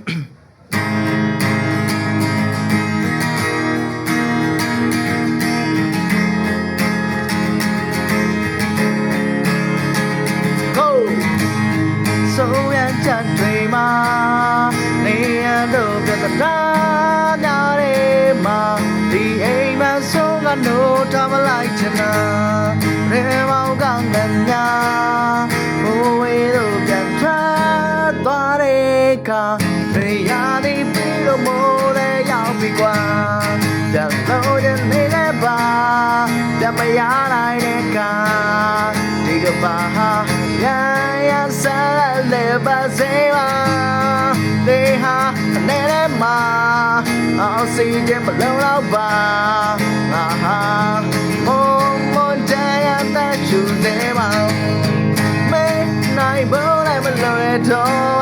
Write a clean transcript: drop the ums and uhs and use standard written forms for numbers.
ဆိုရချတ်တွေမှာနေရတော့ပြတ်တာများတယ်မှာဒီအိမ်မှာဆုံးကနိုးထားမလိုက်ချင်တာရေမောင်ကငါညာဘိုးဝေးတို့ပြန်ထွက်သွားတဲ့အခါရေရသည်ပြီးတော့မိုးလည်းရောက်ပြီကွာပြန်လို့ရနေလဲပါပြန်မရနိုင်တဲ့ကဒီကပါဟာရရဆက်လေပါစေပါနေဟာအနေနဲ့မှာအောင်စီခြင်းမလုံးတော့ပါငါဟာမုံမွန်တဲ့တဲ့ချူနေပါမင်းနိုင်ဘောလည်းမလွယ်တော့